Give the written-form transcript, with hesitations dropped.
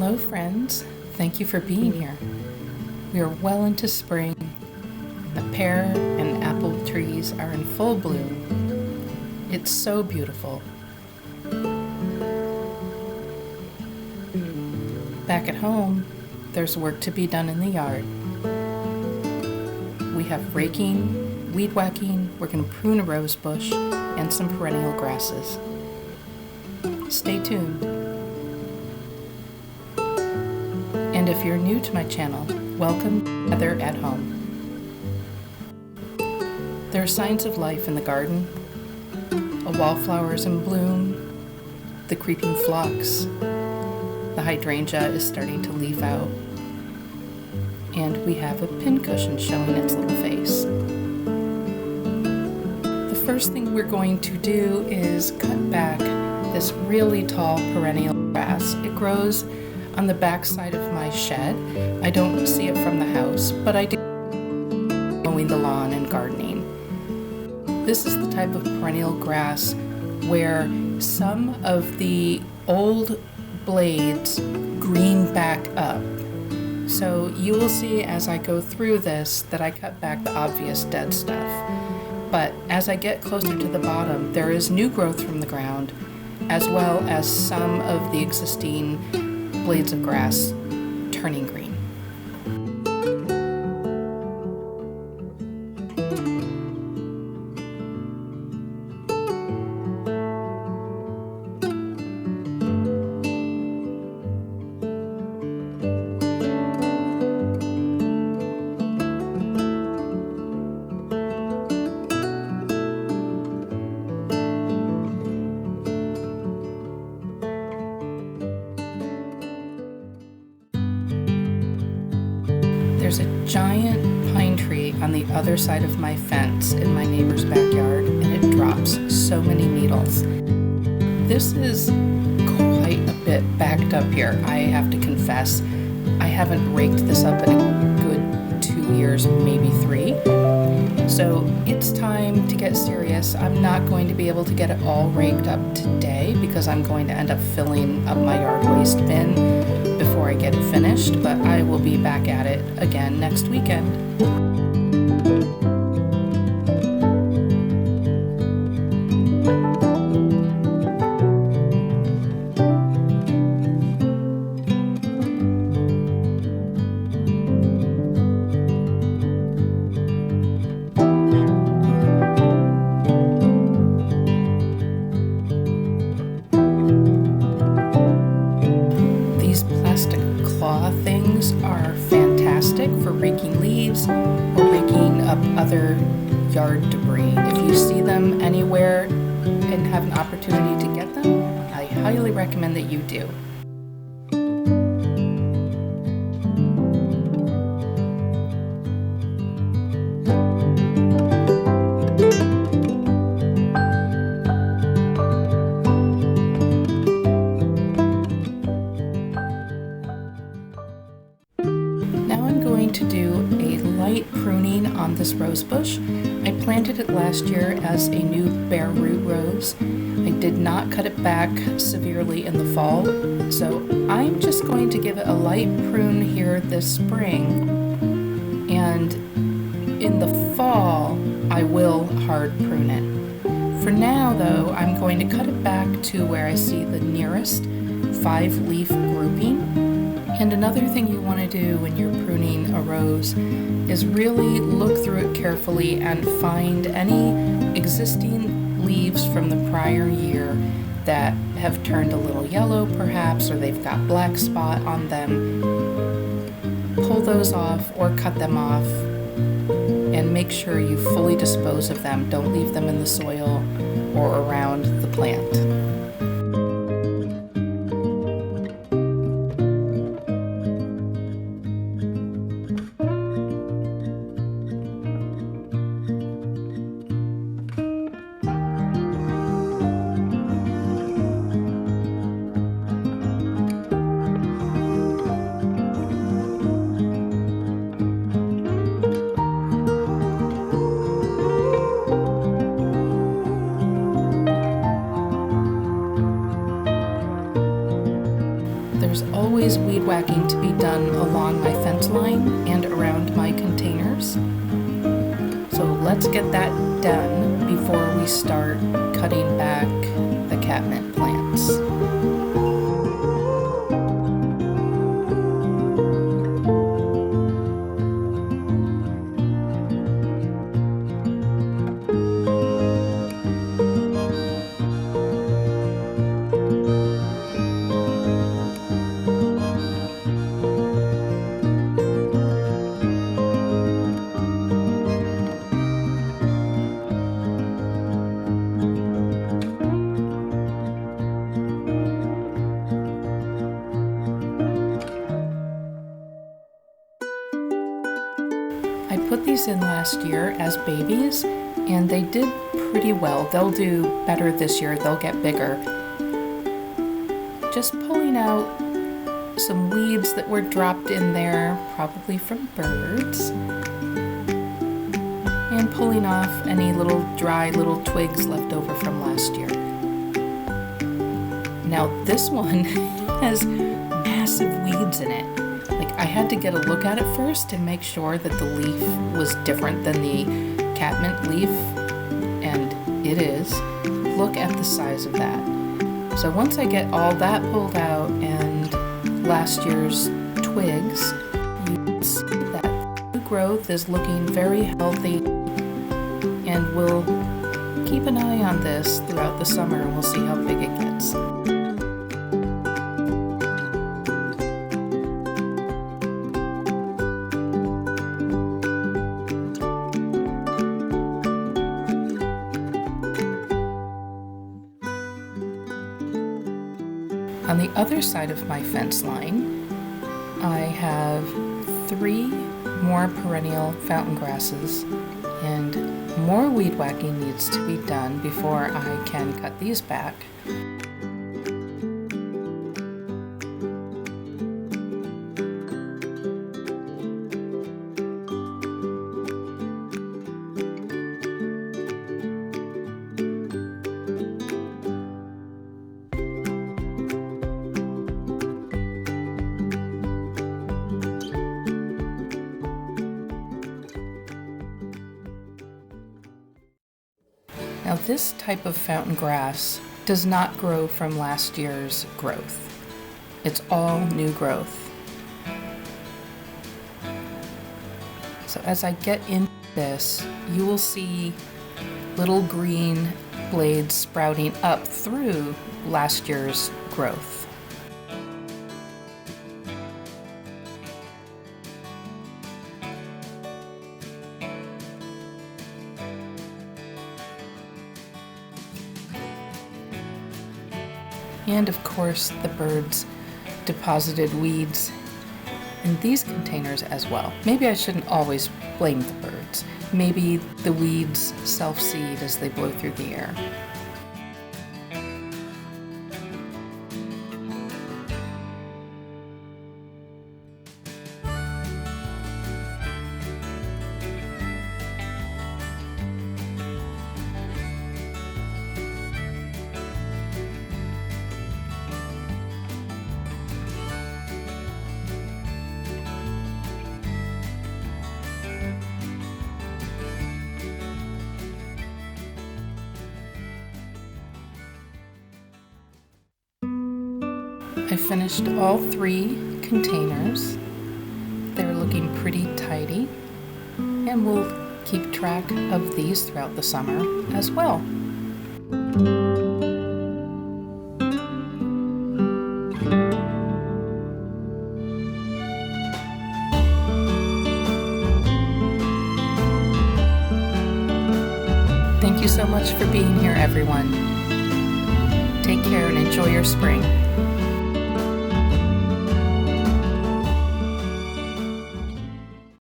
Hello friends, thank you for being here. We are well into spring. The pear and apple trees are in full bloom. It's so beautiful. Back at home, there's work to be done in the yard. We have raking, weed whacking, we're going to prune a rosebush, and some perennial grasses. Stay tuned. And if you're new to my channel, welcome to Heather at Home. There are signs of life in the garden. A wallflower's in bloom, the creeping phlox, the hydrangea is starting to leaf out, and we have a pincushion showing its little face. The first thing we're going to do is cut back this really tall perennial grass. It grows on the back side of my shed. I don't see it from the house, but I do mowing the lawn and gardening. This is the type of perennial grass where some of the old blades green back up. So you will see as I go through this that I cut back the obvious dead stuff. But as I get closer to the bottom, there is new growth from the ground, as well as some of the existing blades of grass turning green. There's a giant pine tree on the other side of my fence in my neighbor's backyard, and it drops so many needles. This is quite a bit backed up here, I have to confess. I haven't raked this up in a good 2 years, maybe 3. So it's time to get serious. I'm not going to be able to get it all raked up today because I'm going to end up filling up my yard waste bin before I get it finished, but I will be back at it again next weekend. Things are fantastic for raking leaves or raking up other yard debris. If you see them anywhere and have an opportunity to get them, I highly recommend that you do. To do a light pruning on this rosebush. I planted it last year as a new bare root rose. I did not cut it back severely in the fall, so I'm just going to give it a light prune here this spring, and in the fall I will hard prune it. For now though, I'm going to cut it back to where I see the nearest 5-leaf grouping. And another thing you want to do when you're pruning a rose is really look through it carefully and find any existing leaves from the prior year that have turned a little yellow perhaps, or they've got black spot on them. Pull those off or cut them off and make sure you fully dispose of them. Don't leave them in the soil or around the plant. There's always weed whacking to be done along my fence line and around my containers. So let's get that done before we start cutting back the catmint plants. I put these in last year as babies, and they did pretty well. They'll do better this year, they'll get bigger. Just pulling out some weeds that were dropped in there, probably from birds, and pulling off any little dry little twigs left over from last year. Now this one has massive weeds in it. I had to get a look at it first and make sure that the leaf was different than the catmint leaf, and it is. Look at the size of that. So once I get all that pulled out and last year's twigs, you can see that the growth is looking very healthy, and we'll keep an eye on this throughout the summer and we'll see how big it gets. On the other side of my fence line, I have 3 more perennial fountain grasses, and more weed whacking needs to be done before I can cut these back. Now this type of fountain grass does not grow from last year's growth. It's all new growth. So as I get into this, you will see little green blades sprouting up through last year's growth. And of course, the birds deposited weeds in these containers as well. Maybe I shouldn't always blame the birds. Maybe the weeds self-seed as they blow through the air. I finished all 3 containers. They're looking pretty tidy, and we'll keep track of these throughout the summer as well. Thank you so much for being here, everyone. Take care and enjoy your spring.